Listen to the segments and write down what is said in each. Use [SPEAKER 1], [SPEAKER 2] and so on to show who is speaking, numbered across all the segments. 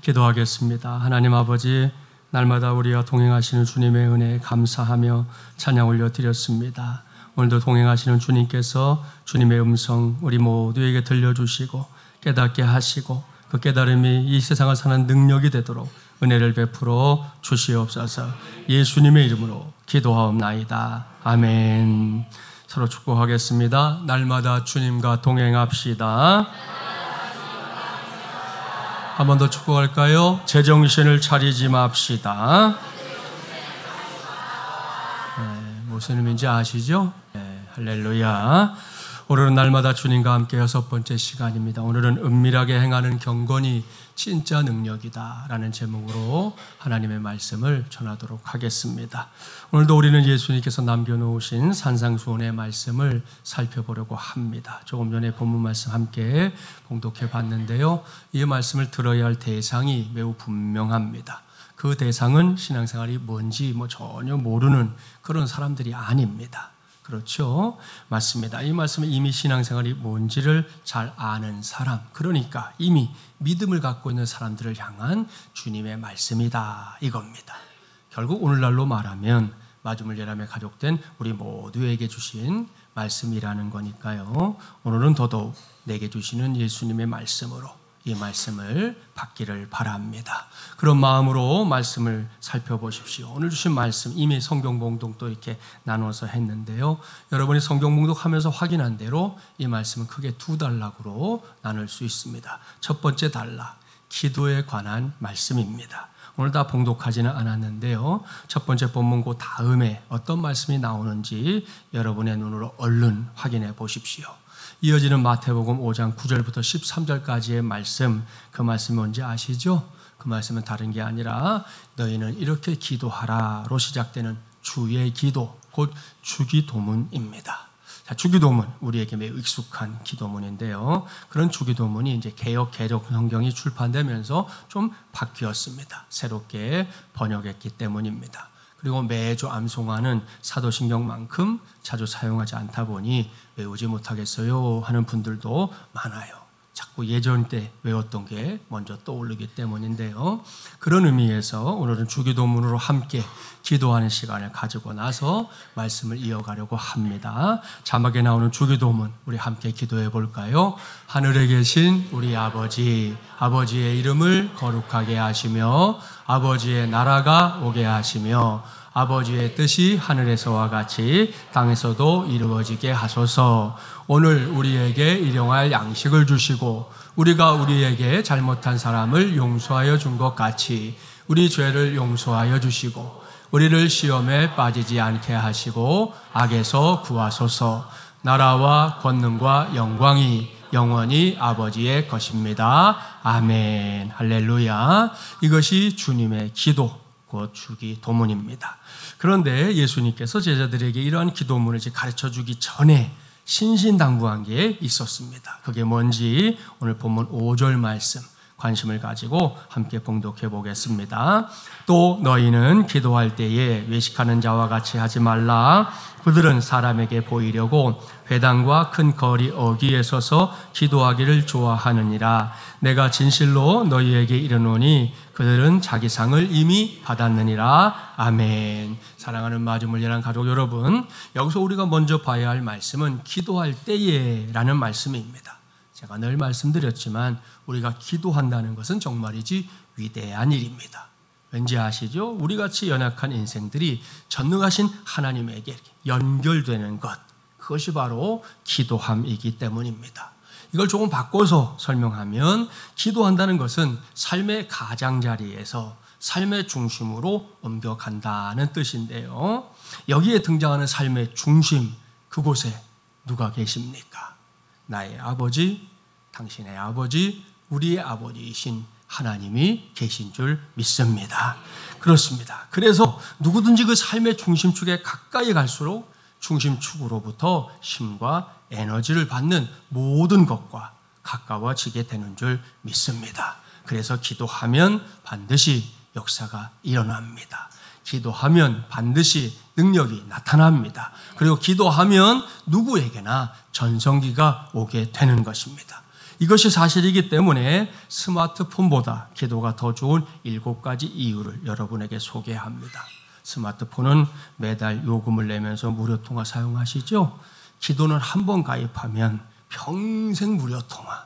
[SPEAKER 1] 기도하겠습니다. 하나님 아버지, 날마다 우리와 동행하시는 주님의 은혜에 감사하며 찬양 올려드렸습니다. 오늘도 동행하시는 주님께서 주님의 음성 우리 모두에게 들려주시고 깨닫게 하시고 그 깨달음이 이 세상을 사는 능력이 되도록 은혜를 베풀어 주시옵소서. 예수님의 이름으로 기도하옵나이다. 아멘. 서로 축복하겠습니다. 날마다 주님과 동행합시다. 한 번 더 축복할까요? 제정신을 차리지 맙시다. 무슨 의미인지 아시죠? 할렐루야. 오늘은 날마다 주님과 함께 6번째 시간입니다. 오늘은 은밀하게 행하는 경건이 진짜 능력이다 라는 제목으로 하나님의 말씀을 전하도록 하겠습니다. 오늘도 우리는 예수님께서 남겨놓으신 산상수훈의 말씀을 살펴보려고 합니다. 조금 전에 본문 말씀 함께 봉독해 봤는데요. 이 말씀을 들어야 할 대상이 매우 분명합니다. 그 대상은 신앙생활이 뭔지 전혀 모르는 그런 사람들이 아닙니다. 그렇죠? 맞습니다. 이 말씀은 이미 신앙생활이 뭔지를 잘 아는 사람, 그러니까 이미 믿음을 갖고 있는 사람들을 향한 주님의 말씀이다 이겁니다. 결국 오늘날로 말하면 마주물예람에 가족된 우리 모두에게 주신 말씀이라는 거니까요. 오늘은 더더욱 내게 주시는 예수님의 말씀으로 이 말씀을 받기를 바랍니다. 그런 마음으로 말씀을 살펴보십시오. 오늘 주신 말씀 이미 성경 봉독도 이렇게 나눠서 했는데요. 여러분이 성경 봉독하면서 확인한 대로 이 말씀은 크게 두 단락으로 나눌 수 있습니다. 첫 번째 단락, 기도에 관한 말씀입니다. 오늘 다 봉독하지는 않았는데요. 첫 번째 본문 그 다음에 어떤 말씀이 나오는지 여러분의 눈으로 얼른 확인해 보십시오. 이어지는 마태복음 5장 9절부터 13절까지의 말씀, 그 말씀이 뭔지 아시죠? 그 말씀은 다른 게 아니라 너희는 이렇게 기도하라로 시작되는 주의 기도, 곧 주기도문입니다. 자, 주기도문, 우리에게 매우 익숙한 기도문인데요. 그런 주기도문이 이제 개역 성경이 출판되면서 좀 바뀌었습니다. 새롭게 번역했기 때문입니다. 그리고 매주 암송하는 사도신경만큼 자주 사용하지 않다 보니 외우지 못하겠어요 하는 분들도 많아요. 자꾸 예전 때 외웠던 게 먼저 떠오르기 때문인데요. 그런 의미에서 오늘은 주기도문으로 함께 기도하는 시간을 가지고 나서 말씀을 이어가려고 합니다. 자막에 나오는 주기도문 우리 함께 기도해 볼까요? 하늘에 계신 우리 아버지, 아버지의 이름을 거룩하게 하시며 아버지의 나라가 오게 하시며 아버지의 뜻이 하늘에서와 같이 땅에서도 이루어지게 하소서. 오늘 우리에게 일용할 양식을 주시고 우리가 우리에게 잘못한 사람을 용서하여 준 것 같이 우리 죄를 용서하여 주시고 우리를 시험에 빠지지 않게 하시고 악에서 구하소서. 나라와 권능과 영광이 영원히 아버지의 것입니다. 아멘. 할렐루야. 이것이 주님의 기도, 곧 주기도문입니다. 그런데 예수님께서 제자들에게 이러한 기도문을 가르쳐주기 전에 신신당부한 게 있었습니다. 그게 뭔지 오늘 본문 5절 말씀 관심을 가지고 함께 봉독해 보겠습니다. 또 너희는 기도할 때에 외식하는 자와 같이 하지 말라. 그들은 사람에게 보이려고 회당과 큰 거리 어귀에 서서 기도하기를 좋아하느니라. 내가 진실로 너희에게 이르노니 그들은 자기 상을 이미 받았느니라. 아멘. 사랑하는 마주물예람 가족 여러분, 여기서 우리가 먼저 봐야 할 말씀은 기도할 때에 라는 말씀입니다. 제가 늘 말씀드렸지만 우리가 기도한다는 것은 정말이지 위대한 일입니다. 왠지 아시죠? 우리같이 연약한 인생들이 전능하신 하나님에게 연결되는 것, 그것이 바로 기도함이기 때문입니다. 이걸 조금 바꿔서 설명하면 기도한다는 것은 삶의 가장자리에서 삶의 중심으로 옮겨간다는 뜻인데요. 여기에 등장하는 삶의 중심, 그곳에 누가 계십니까? 나의 아버지, 당신의 아버지, 우리의 아버지이신 하나님이 계신 줄 믿습니다. 그렇습니다. 그래서 누구든지 그 삶의 중심축에 가까이 갈수록 중심축으로부터 힘과 에너지를 받는 모든 것과 가까워지게 되는 줄 믿습니다. 그래서 기도하면 반드시 역사가 일어납니다. 기도하면 반드시 능력이 나타납니다. 그리고 기도하면 누구에게나 전성기가 오게 되는 것입니다. 이것이 사실이기 때문에 스마트폰보다 기도가 더 좋은 7가지 이유를 여러분에게 소개합니다. 스마트폰은 매달 요금을 내면서 무료 통화 사용하시죠? 기도는 한 번 가입하면 평생 무료 통화.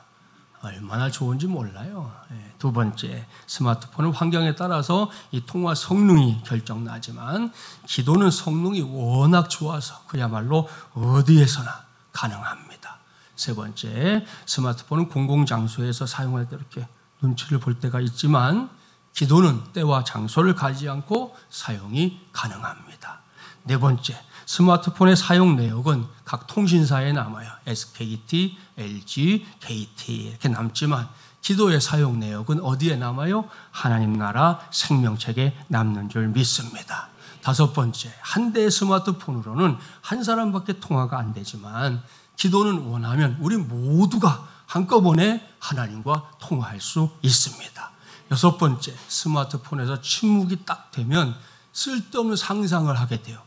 [SPEAKER 1] 얼마나 좋은지 몰라요. 두 번째, 스마트폰은 환경에 따라서 이 통화 성능이 결정나지만 기도는 성능이 워낙 좋아서 그야말로 어디에서나 가능합니다. 세 번째, 스마트폰은 공공장소에서 사용할 때 이렇게 눈치를 볼 때가 있지만 기도는 때와 장소를 가리지 않고 사용이 가능합니다. 네 번째, 스마트폰의 사용 내역은 각 통신사에 남아요. SKT, LG, KT 이렇게 남지만 기도의 사용 내역은 어디에 남아요? 하나님 나라 생명책에 남는 줄 믿습니다. 다섯 번째, 한 대의 스마트폰으로는 한 사람밖에 통화가 안 되지만 기도는 원하면 우리 모두가 한꺼번에 하나님과 통화할 수 있습니다. 여섯 번째, 스마트폰에서 침묵이 딱 되면 쓸데없는 상상을 하게 돼요.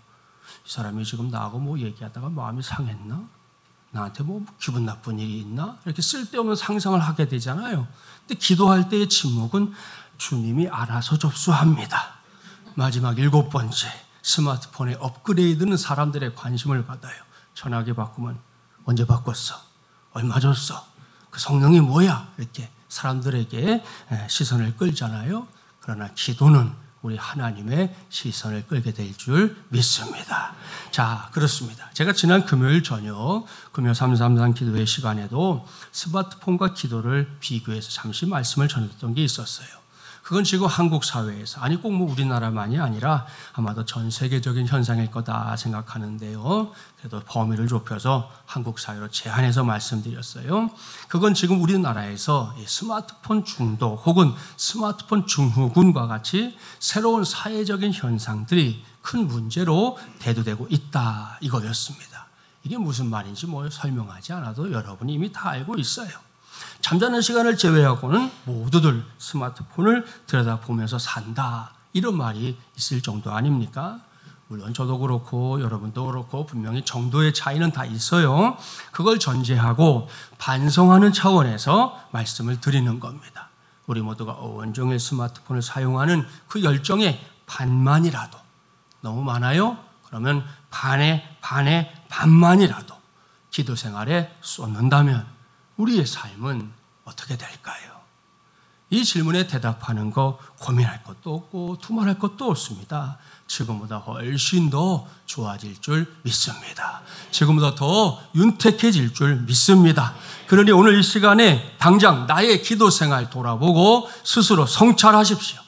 [SPEAKER 1] 이 사람이 지금 나하고 뭐 얘기하다가 마음이 상했나? 나한테 뭐 기분 나쁜 일이 있나? 이렇게 쓸데없는 상상을 하게 되잖아요. 근데 기도할 때의 침묵은 주님이 알아서 접수합니다. 마지막 7번째, 스마트폰의 업그레이드는 사람들의 관심을 받아요. 전화기 바꾸면 언제 바꿨어? 얼마 줬어? 그 성능이 뭐야? 이렇게 사람들에게 시선을 끌잖아요. 그러나 기도는 우리 하나님의 시선을 끌게 될 줄 믿습니다. 자, 그렇습니다. 제가 지난 금요일 저녁 금요 333 기도회 시간에도 스마트폰과 기도를 비교해서 잠시 말씀을 전했던 게 있었어요. 그건 지금 한국 사회에서, 아니 꼭 뭐 우리나라만이 아니라 아마도 전 세계적인 현상일 거다 생각하는데요. 그래도 범위를 좁혀서 한국 사회로 제한해서 말씀드렸어요. 그건 지금 우리나라에서 스마트폰 중독 혹은 스마트폰 증후군과 같이 새로운 사회적인 현상들이 큰 문제로 대두되고 있다 이거였습니다. 이게 무슨 말인지 뭐 설명하지 않아도 여러분이 이미 다 알고 있어요. 잠자는 시간을 제외하고는 모두들 스마트폰을 들여다보면서 산다. 이런 말이 있을 정도 아닙니까? 물론 저도 그렇고 여러분도 그렇고 분명히 정도의 차이는 다 있어요. 그걸 전제하고 반성하는 차원에서 말씀을 드리는 겁니다. 우리 모두가 온종일 스마트폰을 사용하는 그 열정의 반만이라도, 너무 많아요? 그러면 반만이라도 기도 생활에 쏟는다면 우리의 삶은 어떻게 될까요? 이 질문에 대답하는 거 고민할 것도 없고 두말할 것도 없습니다. 지금보다 훨씬 더 좋아질 줄 믿습니다. 지금보다 더 윤택해질 줄 믿습니다. 그러니 오늘 이 시간에 당장 나의 기도 생활 돌아보고 스스로 성찰하십시오.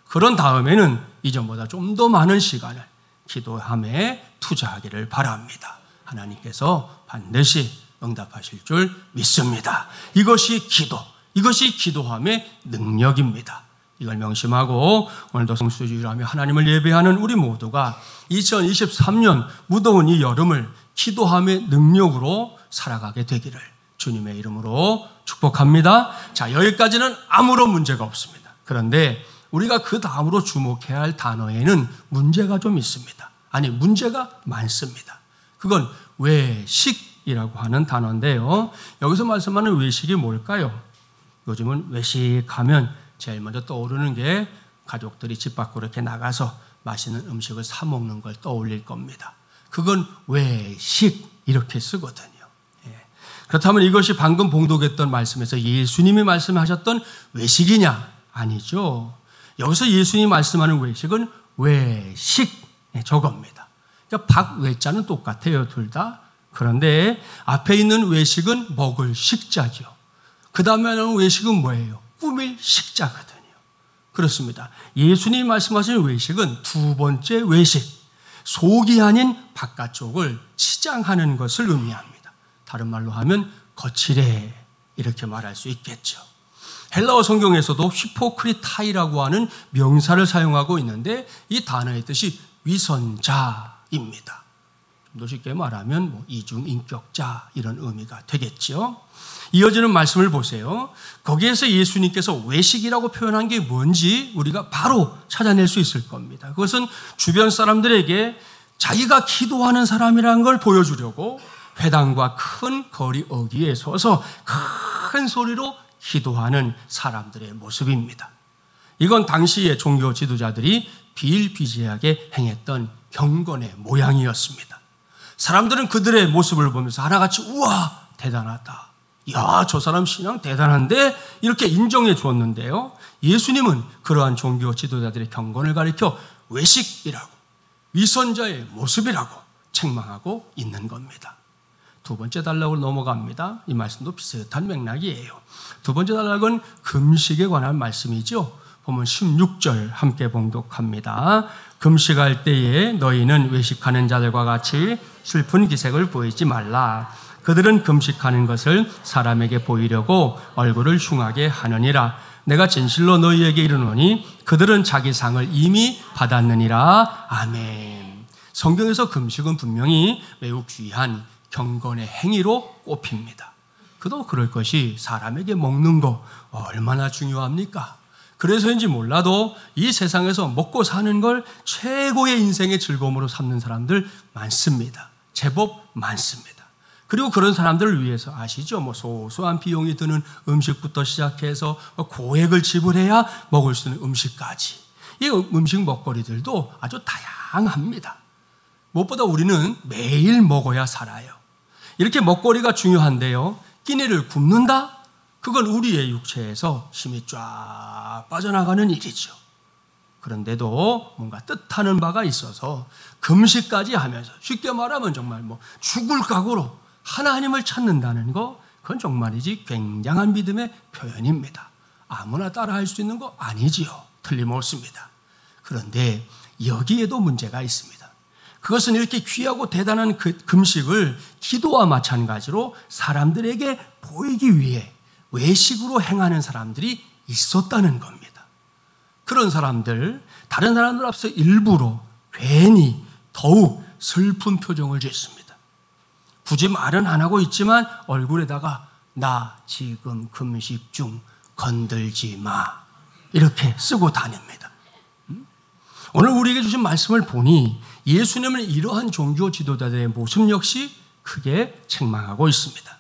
[SPEAKER 1] 그런 다음에는 이전보다 좀 더 많은 시간을 기도함에 투자하기를 바랍니다. 하나님께서 반드시 응답하실 줄 믿습니다. 이것이 기도, 이것이 기도함의 능력입니다. 이걸 명심하고 오늘도 성수주일하며 하나님을 예배하는 우리 모두가 2023년 무더운 이 여름을 기도함의 능력으로 살아가게 되기를 주님의 이름으로 축복합니다. 자, 여기까지는 아무런 문제가 없습니다. 그런데 우리가 그 다음으로 주목해야 할 단어에는 문제가 좀 있습니다. 아니, 문제가 많습니다. 그건 외식이라고 하는 단어인데요. 여기서 말씀하는 외식이 뭘까요? 요즘은 외식하면 제일 먼저 떠오르는 게 가족들이 집 밖으로 이렇게 나가서 맛있는 음식을 사 먹는 걸 떠올릴 겁니다. 그건 외식 이렇게 쓰거든요. 그렇다면 이것이 방금 봉독했던 말씀에서 예수님이 말씀하셨던 외식이냐? 아니죠. 여기서 예수님이 말씀하는 외식은 외식 저겁니다. 그러니까 박 외자는 똑같아요, 둘 다. 그런데 앞에 있는 외식은 먹을 식자죠. 그 다음에 하는 외식은 뭐예요? 꾸밀 식자거든요. 그렇습니다. 예수님이 말씀하신 외식은 두 번째 외식, 속이 아닌 바깥쪽을 치장하는 것을 의미합니다. 다른 말로 하면 거칠해 이렇게 말할 수 있겠죠. 헬라어 성경에서도 히포크리타이라고 하는 명사를 사용하고 있는데 이 단어의 뜻이 위선자입니다. 좀 더 쉽게 말하면 이중인격자 이런 의미가 되겠죠. 이어지는 말씀을 보세요. 거기에서 예수님께서 외식이라고 표현한 게 뭔지 우리가 바로 찾아낼 수 있을 겁니다. 그것은 주변 사람들에게 자기가 기도하는 사람이라는 걸 보여주려고 회당과 큰 거리 어귀에 서서 큰 소리로 기도하는 사람들의 모습입니다. 이건 당시의 종교 지도자들이 비일비재하게 행했던 경건의 모양이었습니다. 사람들은 그들의 모습을 보면서 하나같이 우와 대단하다, 야 저 사람 신앙 대단한데 이렇게 인정해 주었는데요, 예수님은 그러한 종교 지도자들의 경건을 가리켜 외식이라고, 위선자의 모습이라고 책망하고 있는 겁니다. 두 번째 단락으로 넘어갑니다. 이 말씀도 비슷한 맥락이에요. 두 번째 단락은 금식에 관한 말씀이죠. 보면 16절 함께 봉독합니다. 금식할 때에 너희는 외식하는 자들과 같이 슬픈 기색을 보이지 말라. 그들은 금식하는 것을 사람에게 보이려고 얼굴을 흉하게 하느니라. 내가 진실로 너희에게 이르노니 그들은 자기 상을 이미 받았느니라. 아멘. 성경에서 금식은 분명히 매우 귀한 경건의 행위로 꼽힙니다. 그도 그럴 것이 사람에게 먹는 거 얼마나 중요합니까? 그래서인지 몰라도 이 세상에서 먹고 사는 걸 최고의 인생의 즐거움으로 삼는 사람들 많습니다. 제법 많습니다. 그리고 그런 사람들을 위해서 아시죠? 소소한 비용이 드는 음식부터 시작해서 고액을 지불해야 먹을 수 있는 음식까지. 이 음식 먹거리들도 아주 다양합니다. 무엇보다 우리는 매일 먹어야 살아요. 이렇게 먹거리가 중요한데요, 끼니를 굶는다? 그건 우리의 육체에서 힘이 쫙 빠져나가는 일이죠. 그런데도 뭔가 뜻하는 바가 있어서 금식까지 하면서, 쉽게 말하면 정말 죽을 각오로 하나님을 찾는다는 거, 그건 정말이지 굉장한 믿음의 표현입니다. 아무나 따라할 수 있는 거 아니지요. 틀림없습니다. 그런데 여기에도 문제가 있습니다. 그것은 이렇게 귀하고 대단한 그 금식을 기도와 마찬가지로 사람들에게 보이기 위해 외식으로 행하는 사람들이 있었다는 겁니다. 그런 사람들, 다른 사람들 앞에서 일부러 괜히 더욱 슬픈 표정을 짓습니다. 굳이 말은 안 하고 있지만 얼굴에다가 나 지금 금식 중 건들지 마 이렇게 쓰고 다닙니다. 오늘 우리에게 주신 말씀을 보니 예수님은 이러한 종교 지도자들의 모습 역시 크게 책망하고 있습니다.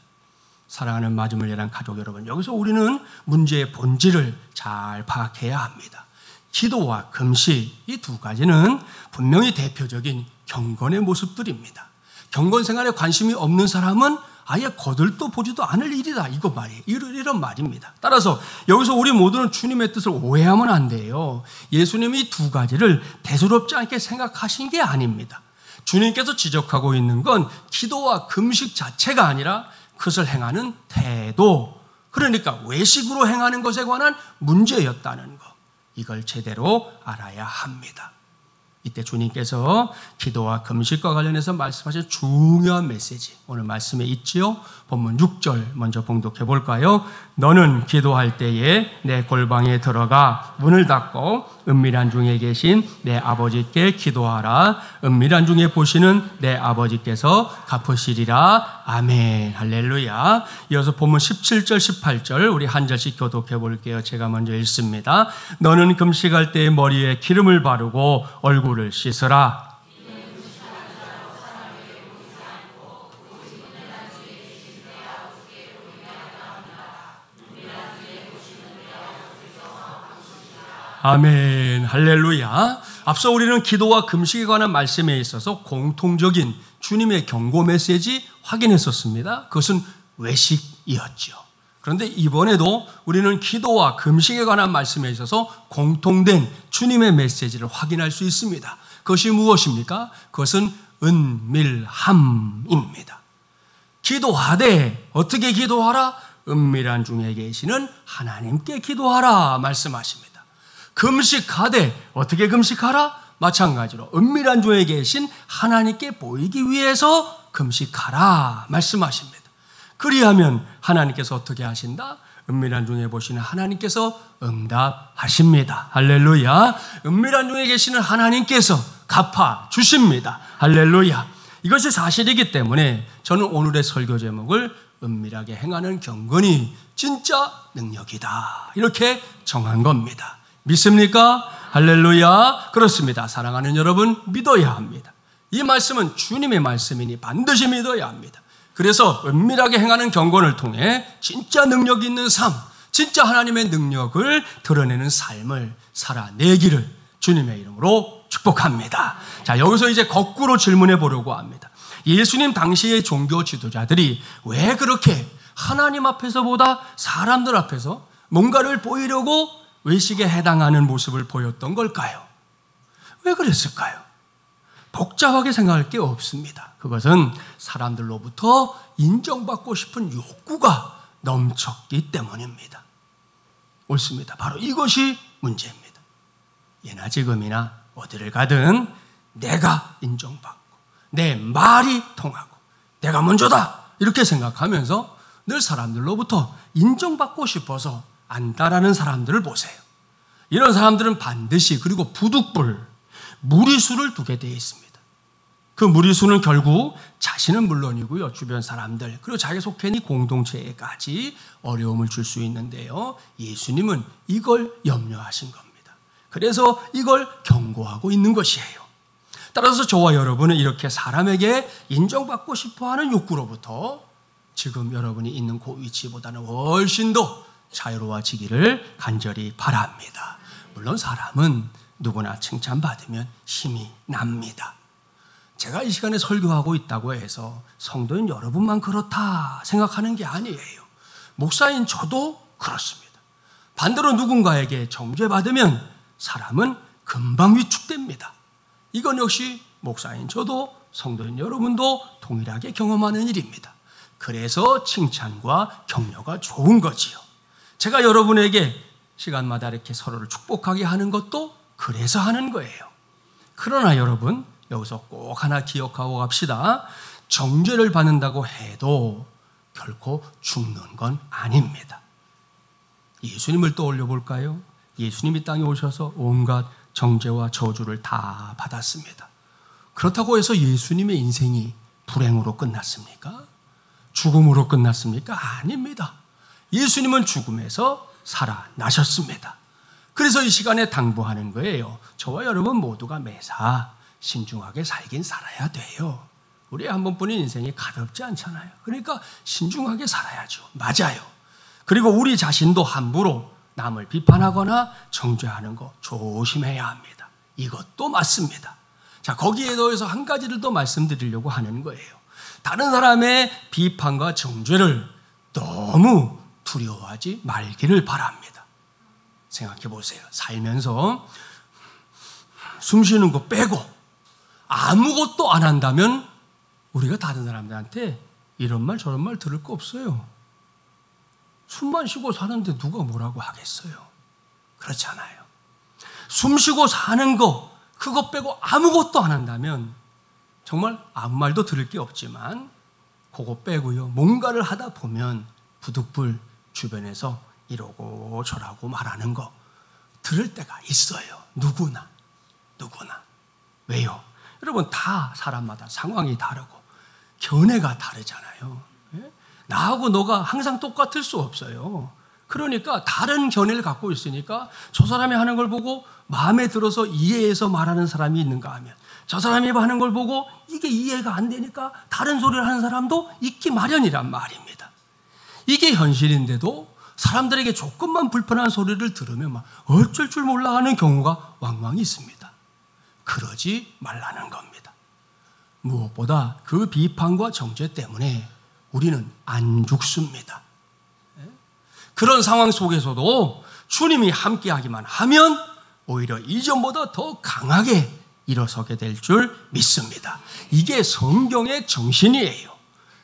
[SPEAKER 1] 사랑하는 마음을 열한 가족 여러분, 여기서 우리는 문제의 본질을 잘 파악해야 합니다. 기도와 금식, 이 두 가지는 분명히 대표적인 경건의 모습들입니다. 경건 생활에 관심이 없는 사람은 아예 거들떠 보지도 않을 일이다, 이런 말입니다. 따라서 여기서 우리 모두는 주님의 뜻을 오해하면 안 돼요. 예수님이 이 두 가지를 대수롭지 않게 생각하신 게 아닙니다. 주님께서 지적하고 있는 건 기도와 금식 자체가 아니라 그것을 행하는 태도, 그러니까 외식으로 행하는 것에 관한 문제였다는 것, 이걸 제대로 알아야 합니다. 이때 주님께서 기도와 금식과 관련해서 말씀하신 중요한 메시지, 오늘 말씀에 있지요. 본문 6절 먼저 봉독해 볼까요? 너는 기도할 때에 내 골방에 들어가 문을 닫고 은밀한 중에 계신 내 아버지께 기도하라. 은밀한 중에 보시는 내 아버지께서 갚으시리라. 아멘. 할렐루야. 이어서 본문 17절 18절 우리 한 절씩 교독해 볼게요. 제가 먼저 읽습니다. 너는 금식할 때에 머리에 기름을 바르고 얼굴을 씻으라. 아멘. 할렐루야. 앞서 우리는 기도와 금식에 관한 말씀에 있어서 공통적인 주님의 경고 메시지 확인했었습니다. 그것은 외식이었죠. 그런데 이번에도 우리는 기도와 금식에 관한 말씀에 있어서 공통된 주님의 메시지를 확인할 수 있습니다. 그것이 무엇입니까? 그것은 은밀함입니다. 기도하되 어떻게 기도하라? 은밀한 중에 계시는 하나님께 기도하라 말씀하십니다. 금식하되 어떻게 금식하라? 마찬가지로 은밀한 중에 계신 하나님께 보이기 위해서 금식하라 말씀하십니다. 그리하면 하나님께서 어떻게 하신다? 은밀한 중에 보시는 하나님께서 응답하십니다. 할렐루야. 은밀한 중에 계시는 하나님께서 갚아 주십니다. 할렐루야. 이것이 사실이기 때문에 저는 오늘의 설교 제목을 은밀하게 행하는 경건이 진짜 능력이다, 이렇게 정한 겁니다. 믿습니까? 할렐루야. 그렇습니다. 사랑하는 여러분, 믿어야 합니다. 이 말씀은 주님의 말씀이니 반드시 믿어야 합니다. 그래서 은밀하게 행하는 경건을 통해 진짜 능력 있는 삶, 진짜 하나님의 능력을 드러내는 삶을 살아내기를 주님의 이름으로 축복합니다. 자, 여기서 이제 거꾸로 질문해 보려고 합니다. 예수님 당시의 종교 지도자들이 왜 그렇게 하나님 앞에서보다 사람들 앞에서 뭔가를 보이려고 외식에 해당하는 모습을 보였던 걸까요? 왜 그랬을까요? 복잡하게 생각할 게 없습니다. 그것은 사람들로부터 인정받고 싶은 욕구가 넘쳤기 때문입니다. 옳습니다. 바로 이것이 문제입니다. 예나 지금이나 어디를 가든 내가 인정받고 내 말이 통하고 내가 먼저다 이렇게 생각하면서 늘 사람들로부터 인정받고 싶어서 안 따르는 사람들을 보세요. 이런 사람들은 반드시 그리고 부득불 무리수를 두게 되어 있습니다. 그 무리수는 결국 자신은 물론이고요, 주변 사람들 그리고 자기 속해 있는 공동체에까지 어려움을 줄 수 있는데요, 예수님은 이걸 염려하신 겁니다. 그래서 이걸 경고하고 있는 것이에요. 따라서 저와 여러분은 이렇게 사람에게 인정받고 싶어하는 욕구로부터 지금 여러분이 있는 그 위치보다는 훨씬 더 자유로워지기를 간절히 바랍니다. 물론 사람은 누구나 칭찬받으면 힘이 납니다. 제가 이 시간에 설교하고 있다고 해서 성도인 여러분만 그렇다 생각하는 게 아니에요. 목사인 저도 그렇습니다. 반대로 누군가에게 정죄받으면 사람은 금방 위축됩니다. 이건 역시 목사인 저도 성도인 여러분도 동일하게 경험하는 일입니다. 그래서 칭찬과 격려가 좋은 거지요. 제가 여러분에게 시간마다 이렇게 서로를 축복하게 하는 것도 그래서 하는 거예요. 그러나 여러분, 여기서 꼭 하나 기억하고 갑시다. 정죄를 받는다고 해도 결코 죽는 건 아닙니다. 예수님을 떠올려 볼까요? 예수님이 땅에 오셔서 온갖 정죄와 저주를 다 받았습니다. 그렇다고 해서 예수님의 인생이 불행으로 끝났습니까? 죽음으로 끝났습니까? 아닙니다. 예수님은 죽음에서 살아나셨습니다. 그래서 이 시간에 당부하는 거예요. 저와 여러분 모두가 매사 신중하게 살긴 살아야 돼요. 우리 한 번뿐인 인생이 가볍지 않잖아요. 그러니까 신중하게 살아야죠. 맞아요. 그리고 우리 자신도 함부로 남을 비판하거나 정죄하는 거 조심해야 합니다. 이것도 맞습니다. 자, 거기에 더해서 한 가지를 더 말씀드리려고 하는 거예요. 다른 사람의 비판과 정죄를 너무 두려워하지 말기를 바랍니다. 생각해 보세요. 살면서 숨 쉬는 거 빼고 아무것도 안 한다면 우리가 다른 사람들한테 이런 말 저런 말 들을 거 없어요. 숨만 쉬고 사는데 누가 뭐라고 하겠어요? 그렇잖아요. 숨 쉬고 사는 거 그거 빼고 아무것도 안 한다면 정말 아무 말도 들을 게 없지만 그거 빼고요, 뭔가를 하다 보면 부득불 주변에서 이러고 저러고 말하는 거 들을 때가 있어요. 누구나. 왜요? 여러분, 다 사람마다 상황이 다르고 견해가 다르잖아요. 나하고 너가 항상 똑같을 수 없어요. 그러니까 다른 견해를 갖고 있으니까 저 사람이 하는 걸 보고 마음에 들어서 이해해서 말하는 사람이 있는가 하면 저 사람이 하는 걸 보고 이게 이해가 안 되니까 다른 소리를 하는 사람도 있기 마련이란 말입니다. 이게 현실인데도 사람들에게 조금만 불편한 소리를 들으면 막 어쩔 줄 몰라 하는 경우가 왕왕 있습니다. 그러지 말라는 겁니다. 무엇보다 그 비판과 정죄 때문에 우리는 안 죽습니다. 그런 상황 속에서도 주님이 함께하기만 하면 오히려 이전보다 더 강하게 일어서게 될 줄 믿습니다. 이게 성경의 정신이에요.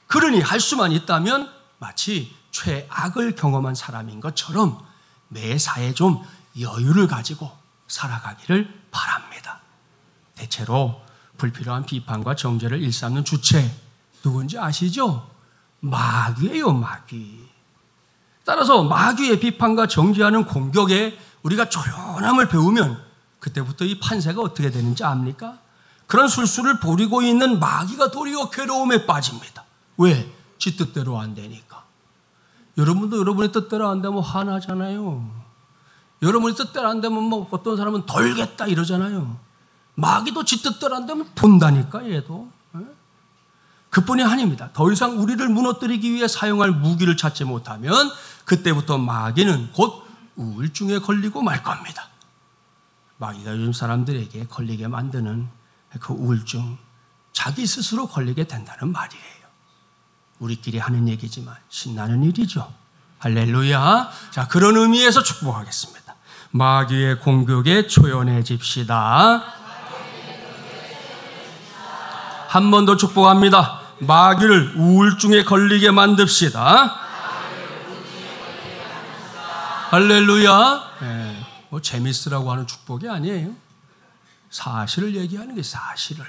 [SPEAKER 1] 그러니 할 수만 있다면 마치 최악을 경험한 사람인 것처럼 매사에 좀 여유를 가지고 살아가기를 바랍니다. 대체로 불필요한 비판과 정죄를 일삼는 주체 누군지 아시죠? 마귀예요, 마귀. 따라서 마귀의 비판과 정죄하는 공격에 우리가 조련함을 배우면 그때부터 이 판세가 어떻게 되는지 압니까? 그런 술수를 벌이고 있는 마귀가 도리어 괴로움에 빠집니다. 왜? 지 뜻대로 안 되니까. 여러분도 여러분의 뜻대로 안 되면 화나잖아요. 여러분의 뜻대로 안 되면 뭐 어떤 사람은 덜겠다 이러잖아요. 마귀도 지 뜻대로 안 되면 본다니까, 얘도. 그뿐이 아닙니다. 더 이상 우리를 무너뜨리기 위해 사용할 무기를 찾지 못하면 그때부터 마귀는 곧 우울증에 걸리고 말 겁니다. 마귀가 요즘 사람들에게 걸리게 만드는 그 우울증, 자기 스스로 걸리게 된다는 말이에요. 우리끼리 하는 얘기지만 신나는 일이죠. 할렐루야. 자, 그런 의미에서 축복하겠습니다. 마귀의 공격에 초연해집시다. 한 번 더 축복합니다. 마귀를 우울증에 걸리게 만듭시다. 할렐루야. 네, 뭐 재밌으라고 하는 축복이 아니에요. 사실을 얘기하는 게 사실을.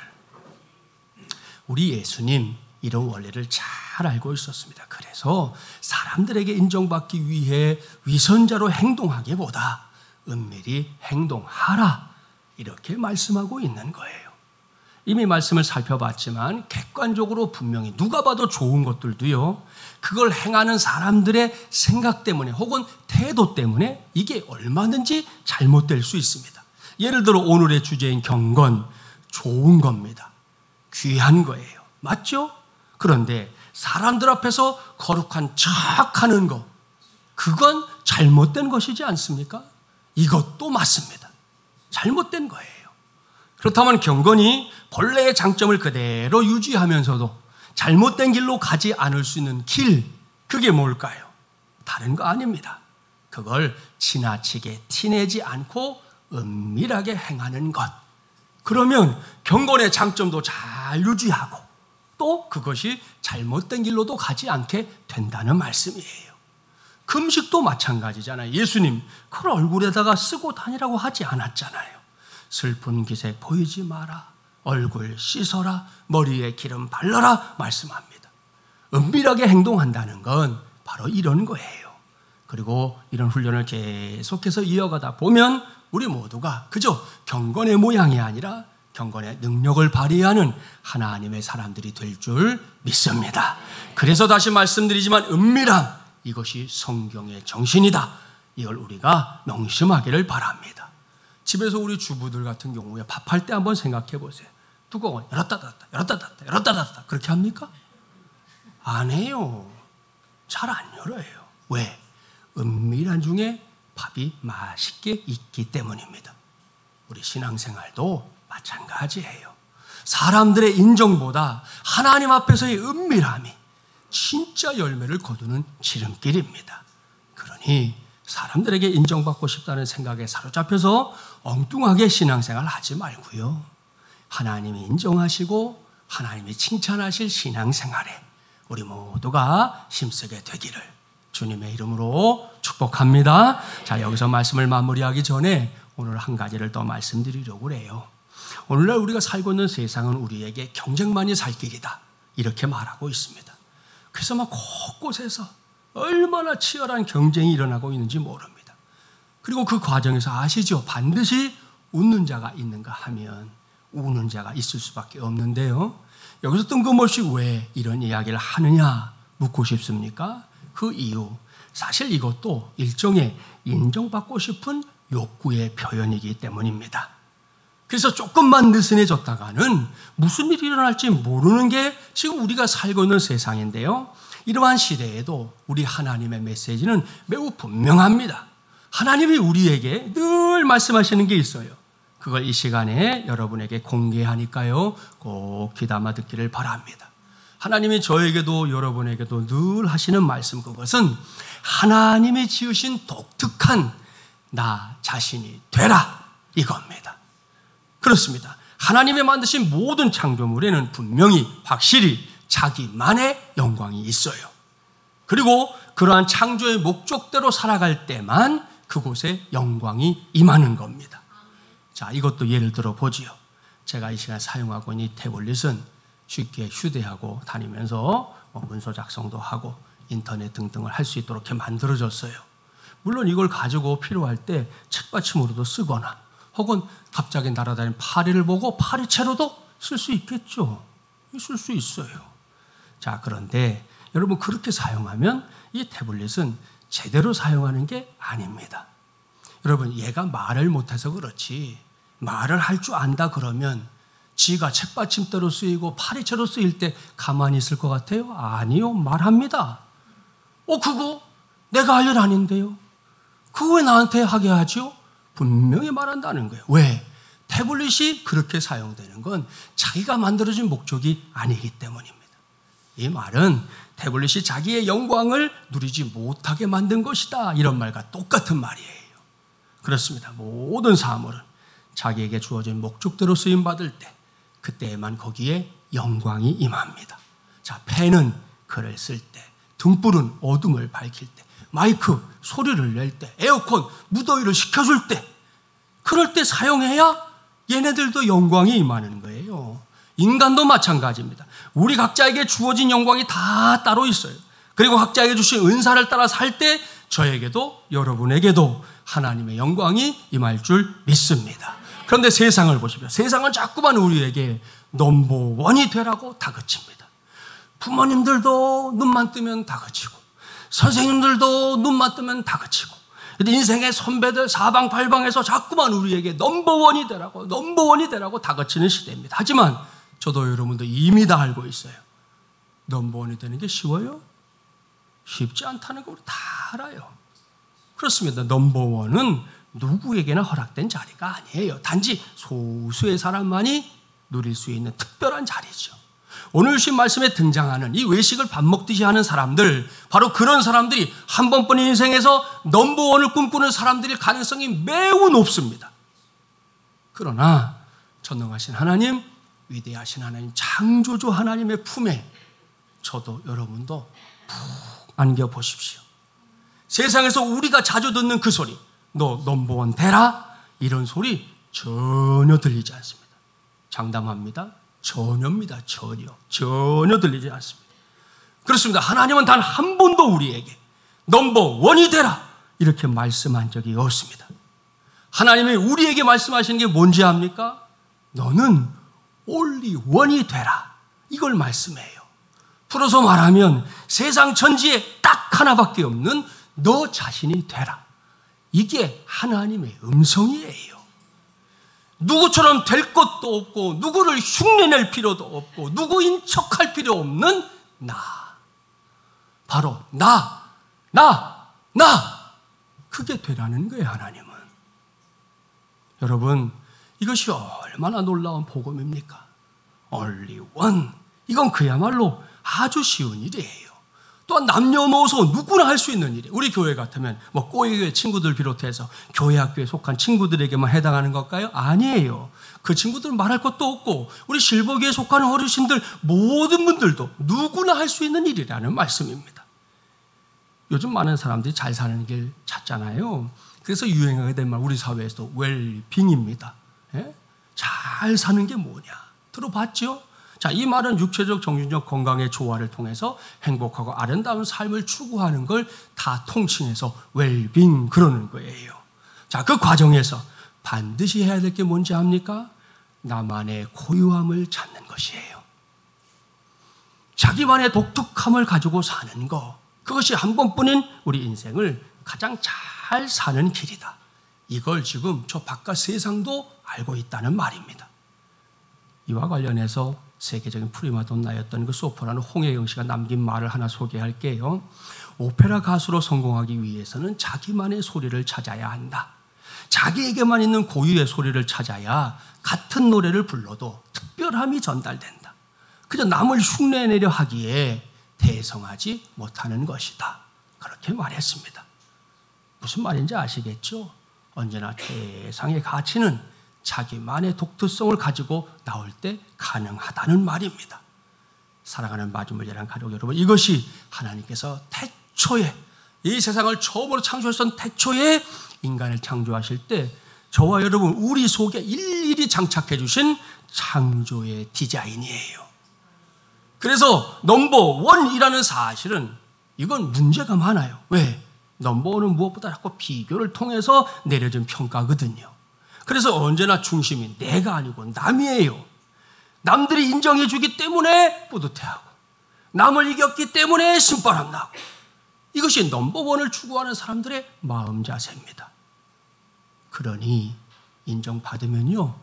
[SPEAKER 1] 우리 예수님 이런 원리를 잘 알고 있었습니다. 그래서 사람들에게 인정받기 위해 위선자로 행동하기보다 은밀히 행동하라 이렇게 말씀하고 있는 거예요. 이미 말씀을 살펴봤지만 객관적으로 분명히 누가 봐도 좋은 것들도요, 그걸 행하는 사람들의 생각 때문에 혹은 태도 때문에 이게 얼마든지 잘못될 수 있습니다. 예를 들어 오늘의 주제인 경건, 좋은 겁니다. 귀한 거예요. 맞죠? 그런데 사람들 앞에서 거룩한 척하는 거, 그건 잘못된 것이지 않습니까? 이것도 맞습니다. 잘못된 거예요. 그렇다면 경건이 본래의 장점을 그대로 유지하면서도 잘못된 길로 가지 않을 수 있는 길, 그게 뭘까요? 다른 거 아닙니다. 그걸 지나치게 티내지 않고 은밀하게 행하는 것. 그러면 경건의 장점도 잘 유지하고 또 그것이 잘못된 길로도 가지 않게 된다는 말씀이에요. 금식도 마찬가지잖아요. 예수님 그걸 얼굴에다가 쓰고 다니라고 하지 않았잖아요. 슬픈 기색 보이지 마라, 얼굴 씻어라, 머리에 기름 발라라 말씀합니다. 은밀하게 행동한다는 건 바로 이런 거예요. 그리고 이런 훈련을 계속해서 이어가다 보면 우리 모두가 그저 경건의 모양이 아니라 경건의 능력을 발휘하는 하나님의 사람들이 될 줄 믿습니다. 그래서 다시 말씀드리지만 은밀함, 이것이 성경의 정신이다. 이걸 우리가 명심하기를 바랍니다. 집에서 우리 주부들 같은 경우에 밥할 때 한번 생각해 보세요. 뚜껑을 열었다 닫았다, 열었다 닫았다, 열었다 닫았다 그렇게 합니까? 안 해요. 잘 안 열어요. 왜? 은밀한 중에 밥이 맛있게 익기 때문입니다. 우리 신앙생활도 마찬가지예요. 사람들의 인정보다 하나님 앞에서의 은밀함이 진짜 열매를 거두는 지름길입니다. 그러니 사람들에게 인정받고 싶다는 생각에 사로잡혀서 엉뚱하게 신앙생활 하지 말고요. 하나님이 인정하시고 하나님이 칭찬하실 신앙생활에 우리 모두가 힘쓰게 되기를 주님의 이름으로 축복합니다. 자, 여기서 말씀을 마무리하기 전에 오늘 한 가지를 더 말씀드리려고 해요. 오늘날 우리가 살고 있는 세상은 우리에게 경쟁만이 살 길이다 이렇게 말하고 있습니다. 그래서 막 곳곳에서 얼마나 치열한 경쟁이 일어나고 있는지 모릅니다. 그리고 그 과정에서 아시죠? 반드시 웃는 자가 있는가 하면 우는 자가 있을 수밖에 없는데요. 여기서 뜬금없이 왜 이런 이야기를 하느냐 묻고 싶습니까? 그 이유, 사실 이것도 일종의 인정받고 싶은 욕구의 표현이기 때문입니다. 그래서 조금만 느슨해졌다가는 무슨 일이 일어날지 모르는 게 지금 우리가 살고 있는 세상인데요. 이러한 시대에도 우리 하나님의 메시지는 매우 분명합니다. 하나님이 우리에게 늘 말씀하시는 게 있어요. 그걸 이 시간에 여러분에게 공개하니까요. 꼭 귀담아 듣기를 바랍니다. 하나님이 저에게도 여러분에게도 늘 하시는 말씀, 그것은 하나님이 지으신 독특한 나 자신이 되라 이겁니다. 그렇습니다. 하나님이 만드신 모든 창조물에는 분명히 확실히 자기만의 영광이 있어요. 그리고 그러한 창조의 목적대로 살아갈 때만 그곳에 영광이 임하는 겁니다. 자, 이것도 예를 들어 보지요. 제가 이 시간에 사용하고 있는 이 태블릿은 쉽게 휴대하고 다니면서 문서 작성도 하고 인터넷 등등을 할 수 있도록 이렇게 만들어졌어요. 물론 이걸 가지고 필요할 때 책받침으로도 쓰거나 혹은 갑자기 날아다니는 파리를 보고 파리채로도 쓸 수 있겠죠. 쓸 수 있어요. 자, 그런데 여러분 그렇게 사용하면 이 태블릿은 제대로 사용하는 게 아닙니다. 여러분 얘가 말을 못해서 그렇지 말을 할 줄 안다 그러면 지가 책받침대로 쓰이고 파리채로 쓰일 때 가만히 있을 것 같아요? 아니요. 말합니다. 그거 내가 할 일 아닌데요. 그거 왜 나한테 하게 하죠? 분명히 말한다는 거예요. 왜? 태블릿이 그렇게 사용되는 건 자기가 만들어진 목적이 아니기 때문입니다. 이 말은 태블릿이 자기의 영광을 누리지 못하게 만든 것이다. 이런 말과 똑같은 말이에요. 그렇습니다. 모든 사물은 자기에게 주어진 목적대로 쓰임받을 때 그때에만 거기에 영광이 임합니다. 자, 펜은 글을 쓸 때, 등불은 어둠을 밝힐 때, 마이크 소리를 낼 때, 에어컨 무더위를 식혀줄 때, 그럴 때 사용해야 얘네들도 영광이 임하는 거예요. 인간도 마찬가지입니다. 우리 각자에게 주어진 영광이 다 따로 있어요. 그리고 각자에게 주신 은사를 따라 살 때 저에게도 여러분에게도 하나님의 영광이 임할 줄 믿습니다. 그런데 세상을 보십시오. 세상은 자꾸만 우리에게 넘버원이 되라고 다그칩니다. 부모님들도 눈만 뜨면 다그치고, 선생님들도 눈만 뜨면 다그치고, 인생의 선배들 사방팔방에서 자꾸만 우리에게 넘버원이 되라고 다그치는 시대입니다. 하지만 저도 여러분도 이미 다 알고 있어요. 넘버원이 되는 게 쉬워요? 쉽지 않다는 거 우리 다 알아요. 그렇습니다. 넘버원은 누구에게나 허락된 자리가 아니에요. 단지 소수의 사람만이 누릴 수 있는 특별한 자리죠. 오늘 주신 말씀에 등장하는 이 외식을 밥 먹듯이 하는 사람들, 바로 그런 사람들이 한 번뿐 인생에서 넘버원을 꿈꾸는 사람들일 가능성이 매우 높습니다. 그러나 전능하신 하나님, 위대하신 하나님, 창조주 하나님의 품에 저도 여러분도 푹 안겨보십시오. 세상에서 우리가 자주 듣는 그 소리, 너 넘버원 되라, 이런 소리 전혀 들리지 않습니다. 장담합니다. 전혀입니다. 전혀 들리지 않습니다. 그렇습니다. 하나님은 단 한 번도 우리에게 넘버원이 되라 이렇게 말씀한 적이 없습니다. 하나님이 우리에게 말씀하시는 게 뭔지 압니까? 너는 only one이 되라, 이걸 말씀해요. 풀어서 말하면 세상 천지에 딱 하나밖에 없는 너 자신이 되라, 이게 하나님의 음성이에요. 누구처럼 될 것도 없고 누구를 흉내낼 필요도 없고 누구인 척할 필요 없는 나, 바로 나 그게 되라는 거예요. 하나님은. 여러분, 이것이 얼마나 놀라운 복음입니까? only one, 이건 그야말로 아주 쉬운 일이에요. 또한 남녀노소 누구나 할 수 있는 일이에요. 우리 교회 같으면 꼬이교회 친구들 비롯해서 교회 학교에 속한 친구들에게만 해당하는 걸까요? 아니에요. 그 친구들은 말할 것도 없고 우리 실버교회에 속하는 어르신들 모든 분들도 누구나 할 수 있는 일이라는 말씀입니다. 요즘 많은 사람들이 잘 사는 길 찾잖아요. 그래서 유행하게 된 말, 우리 사회에서도 웰빙입니다. 예? 잘 사는 게 뭐냐 들어봤죠? 자, 이 말은 육체적, 정신적 건강의 조화를 통해서 행복하고 아름다운 삶을 추구하는 걸 다 통칭해서 웰빙 그러는 거예요. 자, 그 과정에서 반드시 해야 될 게 뭔지 압니까? 나만의 고유함을 찾는 것이에요. 자기만의 독특함을 가지고 사는 거, 그것이 한 번뿐인 우리 인생을 가장 잘 사는 길이다. 이걸 지금 저 바깥 세상도 알고 있다는 말입니다. 이와 관련해서 세계적인 프리마돈나였던 그 소프라노 홍혜영 씨가 남긴 말을 하나 소개할게요. 오페라 가수로 성공하기 위해서는 자기만의 소리를 찾아야 한다. 자기에게만 있는 고유의 소리를 찾아야 같은 노래를 불러도 특별함이 전달된다. 그저 남을 흉내내려 하기에 대성하지 못하는 것이다. 그렇게 말했습니다. 무슨 말인지 아시겠죠? 언제나 최상의 가치는 자기만의 독특성을 가지고 나올 때 가능하다는 말입니다. 사랑하는 마주물리란 가족 여러분, 이것이 하나님께서 태초에 이 세상을 처음으로 창조하셨던 태초에 인간을 창조하실 때 저와 여러분 우리 속에 일일이 장착해 주신 창조의 디자인이에요. 그래서 넘버원이라는 사실은 이건 문제가 많아요. 왜? 넘버원은 무엇보다 자꾸 비교를 통해서 내려진 평가거든요. 그래서 언제나 중심이 내가 아니고 남이에요. 남들이 인정해 주기 때문에 뿌듯해하고 남을 이겼기 때문에 신바람 나고, 이것이 넘버원을 추구하는 사람들의 마음 자세입니다. 그러니 인정받으면요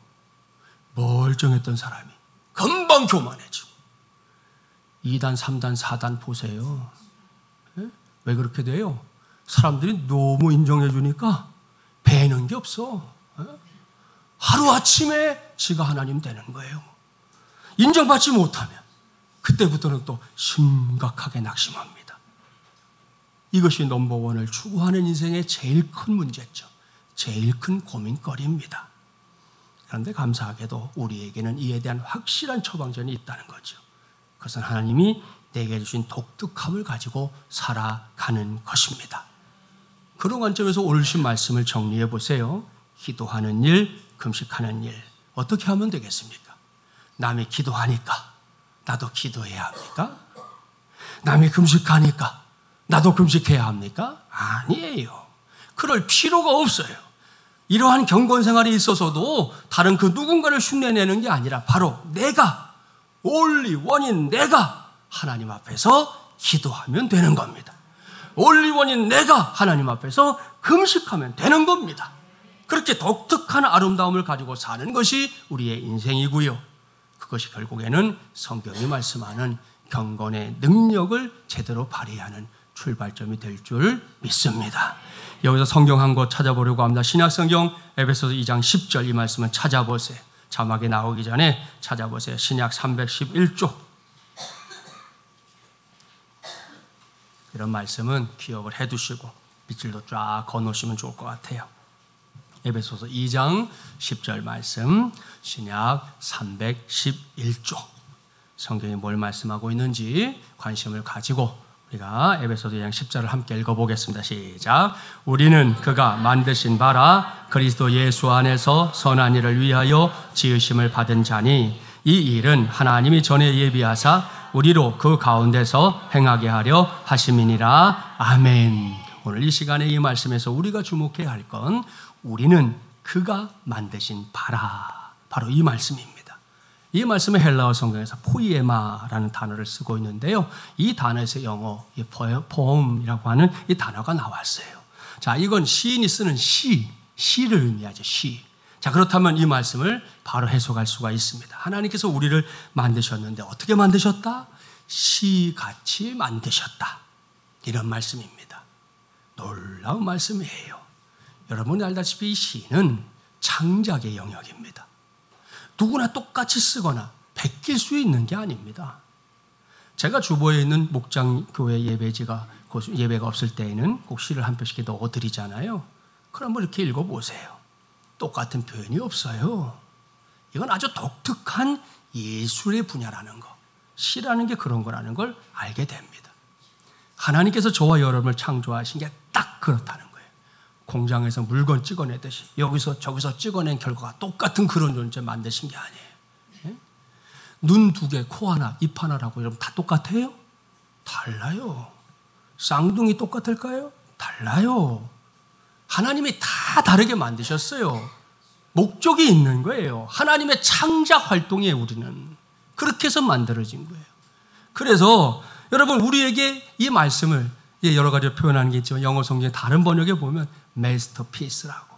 [SPEAKER 1] 멀쩡했던 사람이 금방 교만해지고 2단, 3단, 4단 보세요. 왜 그렇게 돼요? 사람들이 너무 인정해 주니까 배는 게 없어. 하루아침에 지가 하나님 되는 거예요. 인정받지 못하면 그때부터는 또 심각하게 낙심합니다. 이것이 넘버원을 추구하는 인생의 제일 큰 문제죠. 제일 큰 고민거리입니다. 그런데 감사하게도 우리에게는 이에 대한 확실한 처방전이 있다는 거죠. 그것은 하나님이 내게 주신 독특함을 가지고 살아가는 것입니다. 그런 관점에서 오늘 주신 말씀을 정리해 보세요. 기도하는 일, 금식하는 일 어떻게 하면 되겠습니까? 남이 기도하니까 나도 기도해야 합니까? 남이 금식하니까 나도 금식해야 합니까? 아니에요. 그럴 필요가 없어요. 이러한 경건 생활이 있어서도 다른 그 누군가를 흉내내는 게 아니라 바로 내가 only one인 내가 하나님 앞에서 기도하면 되는 겁니다. only one인 내가 하나님 앞에서 금식하면 되는 겁니다. 그렇게 독특한 아름다움을 가지고 사는 것이 우리의 인생이고요. 그것이 결국에는 성경이 말씀하는 경건의 능력을 제대로 발휘하는 출발점이 될 줄 믿습니다. 여기서 성경 한 곳 찾아보려고 합니다. 신약성경 에베소서 2장 10절 이 말씀은 찾아보세요. 자막에 나오기 전에 찾아보세요. 신약 311조. 이런 말씀은 기억을 해두시고 밑줄도 쫙 거놓으시면 좋을 것 같아요. 에베소서 2장 10절 말씀, 신약 311조. 성경이 뭘 말씀하고 있는지 관심을 가지고 우리가 에베소서 2장 10절을 함께 읽어보겠습니다. 시작. 우리는 그가 만드신 바라 그리스도 예수 안에서 선한 일을 위하여 지으심을 받은 자니 이 일은 하나님이 전에 예비하사 우리로 그 가운데서 행하게 하려 하심이니라. 아멘. 오늘 이 시간에 이 말씀에서 우리가 주목해야 할 건 우리는 그가 만드신 바라, 바로 이 말씀입니다. 이 말씀은 헬라어 성경에서 포이에마라는 단어를 쓰고 있는데요. 이 단어에서 영어 poem이라고 하는 이 단어가 나왔어요. 자, 이건 시인이 쓰는 시를 의미하죠. 시. 자, 그렇다면 이 말씀을 바로 해석할 수가 있습니다. 하나님께서 우리를 만드셨는데 어떻게 만드셨다? 시같이 만드셨다. 이런 말씀입니다. 놀라운 말씀이에요. 여러분이 알다시피 이 시는 창작의 영역입니다. 누구나 똑같이 쓰거나 베낄 수 있는 게 아닙니다. 제가 주보에 있는 목장교회 예배가 없을 때에는 꼭 시를 한 편씩 넣어드리잖아요. 그럼 이렇게 읽어보세요. 똑같은 표현이 없어요. 이건 아주 독특한 예술의 분야라는 거, 시라는 게 그런 거라는 걸 알게 됩니다. 하나님께서 저와 여러분을 창조하신 게 딱 그렇다는 거예요. 공장에서 물건 찍어내듯이 여기서 저기서 찍어낸 결과가 똑같은 그런 존재 만드신 게 아니에요. 예? 눈 두 개, 코 하나, 입 하나라고 여러분 다 똑같아요? 달라요. 쌍둥이 똑같을까요? 달라요. 하나님이 다 다르게 만드셨어요. 목적이 있는 거예요. 하나님의 창작 활동에 우리는 그렇게 해서 만들어진 거예요. 그래서 여러분 우리에게 이 말씀을 여러 가지로 표현하는 게 있지만 영어 성경의 다른 번역에 보면 masterpiece라고,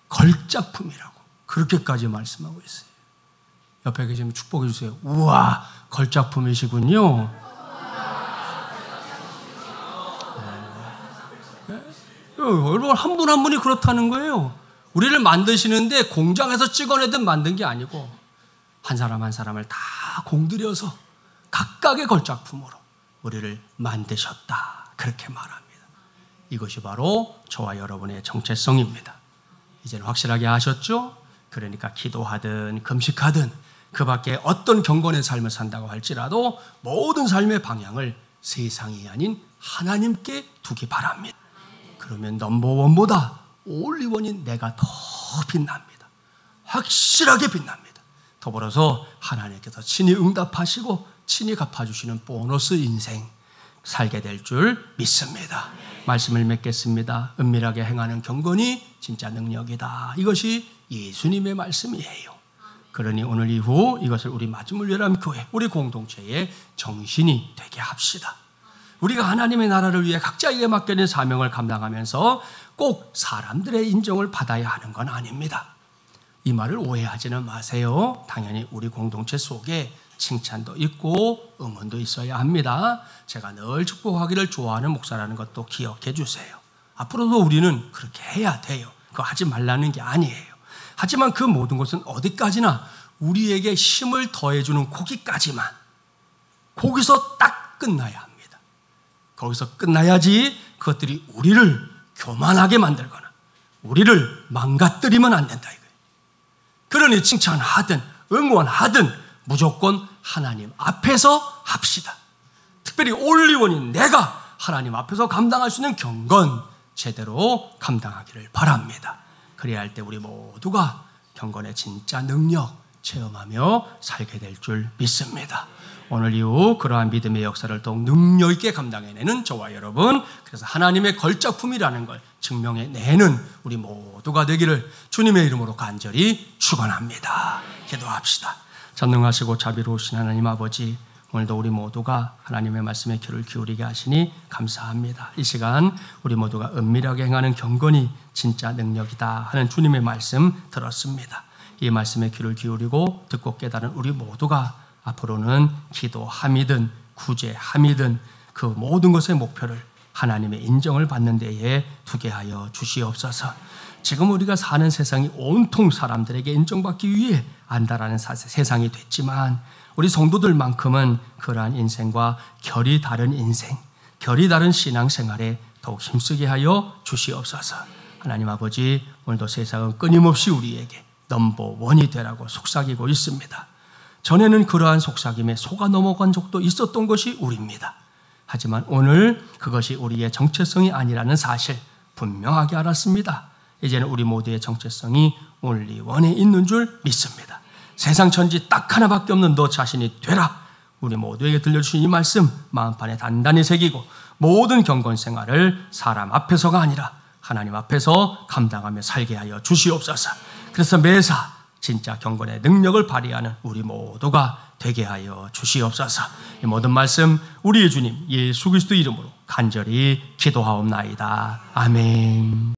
[SPEAKER 1] 걸작품이라고 그렇게까지 말씀하고 있어요. 옆에 계시면 축복해 주세요. 우와, 걸작품이시군요. 여러분 한 분 한 분이 그렇다는 거예요. 우리를 만드시는데 공장에서 찍어내듯 만든 게 아니고 한 사람 한 사람을 다 공들여서 각각의 걸작품으로 우리를 만드셨다. 그렇게 말합니다. 이것이 바로 저와 여러분의 정체성입니다. 이제는 확실하게 아셨죠? 그러니까 기도하든 금식하든 그 밖에 어떤 경건의 삶을 산다고 할지라도 모든 삶의 방향을 세상이 아닌 하나님께 두기 바랍니다. 그러면 넘버원보다 올리원인 내가 더 빛납니다. 확실하게 빛납니다. 더불어서 하나님께서 친히 응답하시고 친히 갚아주시는 보너스 인생 살게 될 줄 믿습니다. 말씀을 맺겠습니다. 은밀하게 행하는 경건이 진짜 능력이다. 이것이 예수님의 말씀이에요. 그러니 오늘 이후 이것을 우리 맞춤을 위한 교회, 우리 공동체의 정신이 되게 합시다. 우리가 하나님의 나라를 위해 각자에게 맡겨진 사명을 감당하면서 꼭 사람들의 인정을 받아야 하는 건 아닙니다. 이 말을 오해하지는 마세요. 당연히 우리 공동체 속에 칭찬도 있고 응원도 있어야 합니다. 제가 늘 축복하기를 좋아하는 목사라는 것도 기억해 주세요. 앞으로도 우리는 그렇게 해야 돼요. 그거 하지 말라는 게 아니에요. 하지만 그 모든 것은 어디까지나 우리에게 힘을 더해주는 거기까지만, 거기서 딱 끝나야 합니다. 거기서 끝나야지 그것들이 우리를 교만하게 만들거나 우리를 망가뜨리면 안 된다 이거예요. 그러니 칭찬하든 응원하든 무조건 하나님 앞에서 합시다. 특별히 올리원인 내가 하나님 앞에서 감당할 수 있는 경건 제대로 감당하기를 바랍니다. 그래야 할 때 우리 모두가 경건의 진짜 능력 체험하며 살게 될 줄 믿습니다. 오늘 이후 그러한 믿음의 역사를 더욱 능력 있게 감당해내는 저와 여러분, 그래서 하나님의 걸작품이라는 걸 증명해내는 우리 모두가 되기를 주님의 이름으로 간절히 축원합니다. 기도합시다. 전능하시고 자비로우신 하나님 아버지, 오늘도 우리 모두가 하나님의 말씀에 귀를 기울이게 하시니 감사합니다. 이 시간 우리 모두가 은밀하게 행하는 경건이 진짜 능력이다 하는 주님의 말씀 들었습니다. 이 말씀에 귀를 기울이고 듣고 깨달은 우리 모두가 앞으로는 기도함이든 구제함이든 그 모든 것의 목표를 하나님의 인정을 받는 데에 두게 하여 주시옵소서. 지금 우리가 사는 세상이 온통 사람들에게 인정받기 위해 안다라는 세상이 됐지만 우리 성도들만큼은 그러한 인생과 결이 다른 인생, 결이 다른 신앙생활에 더욱 힘쓰게 하여 주시옵소서. 하나님 아버지, 오늘도 세상은 끊임없이 우리에게 넘버원이 되라고 속삭이고 있습니다. 전에는 그러한 속삭임에 속아 넘어간 적도 있었던 것이 우리입니다. 하지만 오늘 그것이 우리의 정체성이 아니라는 사실 분명하게 알았습니다. 이제는 우리 모두의 정체성이 올리원에 있는 줄 믿습니다. 세상 천지 딱 하나밖에 없는 너 자신이 되라. 우리 모두에게 들려주신 이 말씀 마음판에 단단히 새기고 모든 경건 생활을 사람 앞에서가 아니라 하나님 앞에서 감당하며 살게 하여 주시옵소서. 그래서 매사 진짜 경건의 능력을 발휘하는 우리 모두가 되게 하여 주시옵소서. 이 모든 말씀 우리의 주님 예수 그리스도 이름으로 간절히 기도하옵나이다. 아멘.